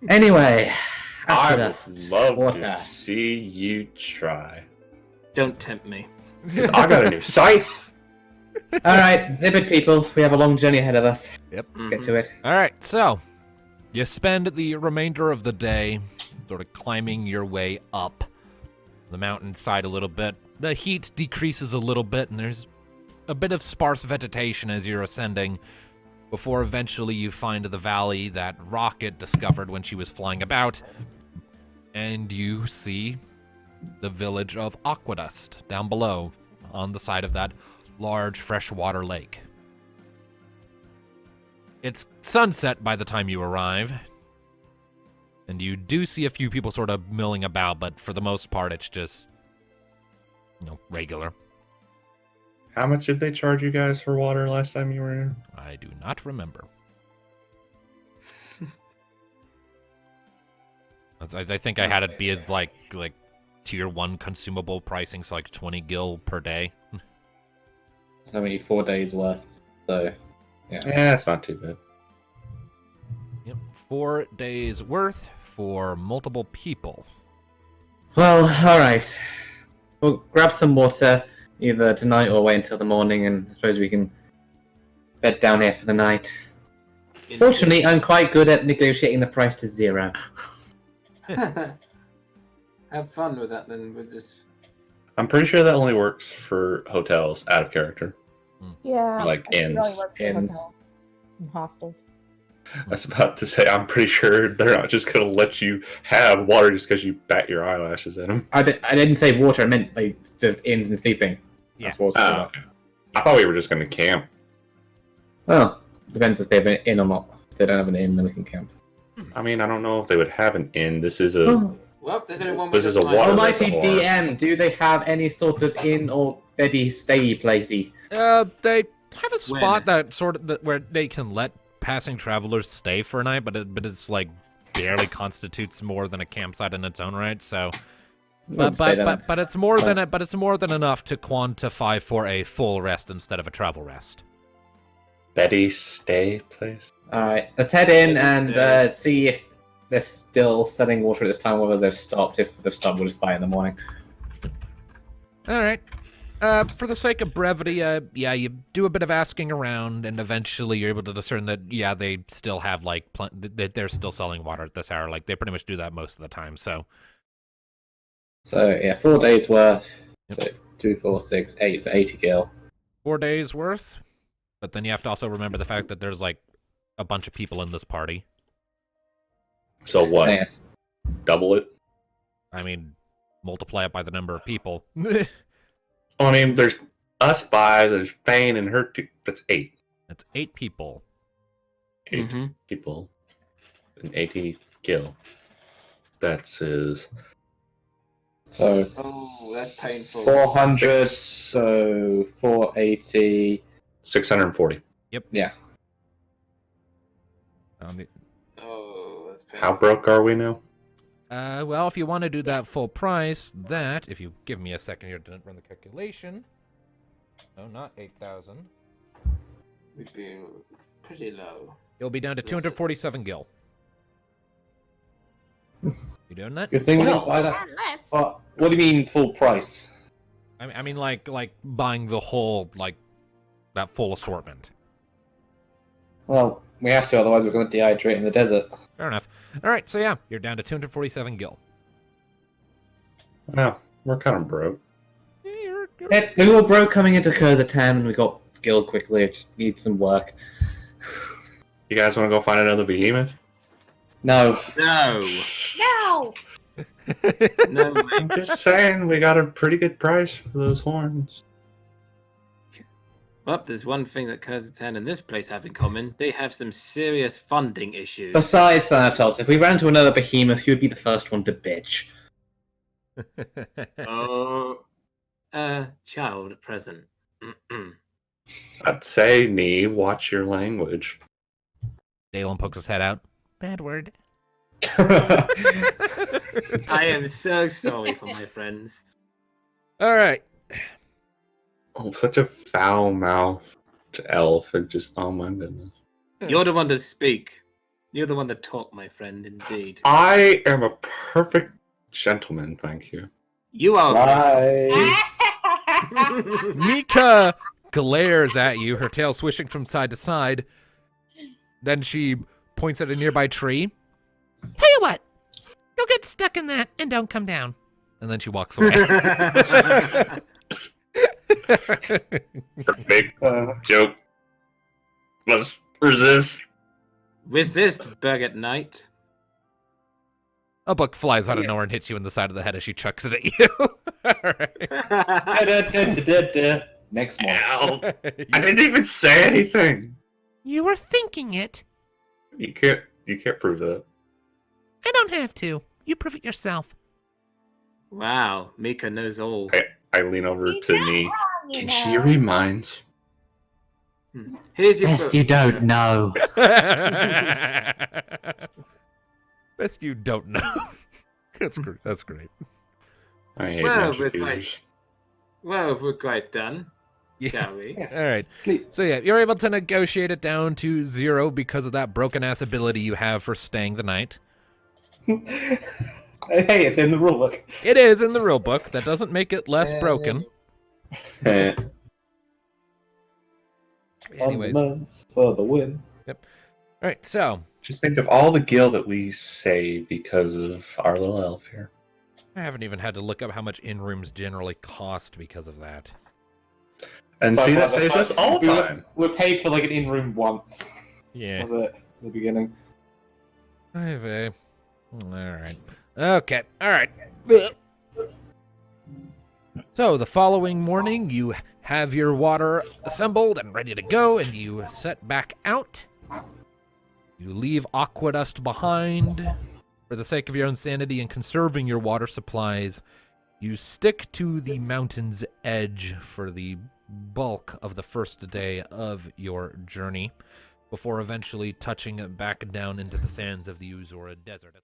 Anyway, I Aqueduct, would love water. to see you try. Don't tempt me. Because I got a new scythe. Alright, zip it, people. We have a long journey ahead of us. Yep. Let's get to it. All right, so you spend the remainder of the day sort of climbing your way up the mountainside a little bit. The heat decreases a little bit, and there's a bit of sparse vegetation as you're ascending before eventually you find the valley that Rocket discovered when she was flying about, and you see the village of Aqueduct down below on the side of that large freshwater lake. It's sunset by the time you arrive, and you do see a few people sort of milling about, but for the most part, it's just, regular. How much did they charge you guys for water last time you were here? I do not remember. I think I had it be like tier 1 consumable pricing, so like 20 gil per day. It's only 4 days worth, so yeah. Yeah, it's not too bad. Yep, 4 days worth for multiple people. Well, alright. We'll grab some water either tonight or wait until the morning, and I suppose we can bed down here for the night. Fortunately, I'm quite good at negotiating the price to 0. Have fun with that then. We'll just. I'm pretty sure that only works for hotels out of character. Yeah. Like I think it inns. only works for Inns. hotels and hostels. I was about to say, I'm pretty sure they're not just going to let you have water just because you bat your eyelashes at them. I didn't say water, I meant like just inns and sleeping. Yeah. That's what's Oh, okay. I thought we were just going to camp. Well, depends if they have an inn or not. If they don't have an inn, then we can camp. I mean, I don't know if they would have an inn. This is a... Oh. Well, there's only one. This way is to a find water out. Almighty reservoir. DM, do they have any sort of inn or beddy stayy placey? They have a spot When? that sort of where they can let passing travelers stay for a night, but it's like barely constitutes more than a campsite in its own right. So, We'll stay there. but it's more So- than it's more than enough to quantify for a full rest instead of a travel rest. Betty stay place? Alright, let's head in Beddy and stay. see if they're still selling water at this time, whether they've stopped. If they've stopped, we'll just buy it in the morning. All right. For the sake of brevity, yeah, you do a bit of asking around, and eventually you're able to discern that, yeah, they still have, like, they're still selling water at this hour. Like, they pretty much do that most of the time, so. So, yeah, 4 days worth. So 2, 4, 6, 8, so 80 gil. 4 days worth. But then you have to also remember the fact that there's, like, a bunch of people in this party. So what? Yes. Double it? I mean, multiply it by the number of people. I mean, there's us 5, there's Fane and her 2. That's 8. That's 8 people. 8 people. And 80 gil. That's his. So, Oh, that's painful. 400, so 480. 640. Yeah. Oh, that's painful. How broke are we now? Well, if you want to do that full price, if you give me a second here to run the calculation. No, not 8,000. We'd be pretty low. You'll be down to 247 gil. You doing that? Good thing we Well, didn't buy that. Or less. What do you mean full price? I mean, like buying the whole, like, that full assortment. Well, we have to, otherwise we're going to dehydrate in the desert. Fair enough. All right, so yeah, you're down to 247 gil. Wow, we're kind of broke. We were broke coming into Kurzitan and we got gil quickly. It just needs some work. You guys want to go find another behemoth? No. No! No! No way. I'm just saying, we got a pretty good price for those horns. Well, there's one thing that Kurzitan and this place have in common. They have some serious funding issues. Besides Thanatos, if we ran into another behemoth, you'd be the first one to bitch. Oh, child present. I'd say, Nee, watch your language. Dalen pokes his head out. Bad word. I am so sorry for my friends. All right. Oh, such a foul-mouthed elf. It just, oh my goodness. You're the one to speak. You're the one to talk, my friend, indeed. I am a perfect gentleman, thank you. You are Nice. Mika glares at you, her tail swishing from side to side. Then she points at a nearby tree, Tell you what, go get stuck in that and don't come down. and then she walks away. racist. Her big joke was resist. Resist, Burgot Knight. A book flies out of nowhere and hits you in the side of the head as she chucks it at you. All right. Next morning. Ow. I didn't even say anything. You were thinking it. You can't prove that. I don't have to. You prove it yourself. Wow, Mika knows all. I lean over He's to not Nee. wrong, you Can know. she read minds? Here's your book. know. Best you don't know. That's great. That's great. I hate Well, magic with users. Well, we're quite done, Yeah. shall we? All right. So yeah, you're able to negotiate it down to 0 because of that broken ass ability you have for staying the night. Hey, it's in the rulebook. It is in the rule book. That doesn't make it less broken. Anyways, all Months for the win. right. So Just think of all the gil that we save because of our little elf here. I haven't even had to look up how much in rooms generally cost because of that. And So see, far, that saves us all time. We're paid for like an in-room once. Yeah. Was it? In the beginning. All right. Okay. All right. So the following morning, you have your water assembled and ready to go, and you set back out. You leave Aquadust behind for the sake of your own sanity and conserving your water supplies. You stick to the mountain's edge for the bulk of the first day of your journey, before eventually touching back down into the sands of the Uzura Desert.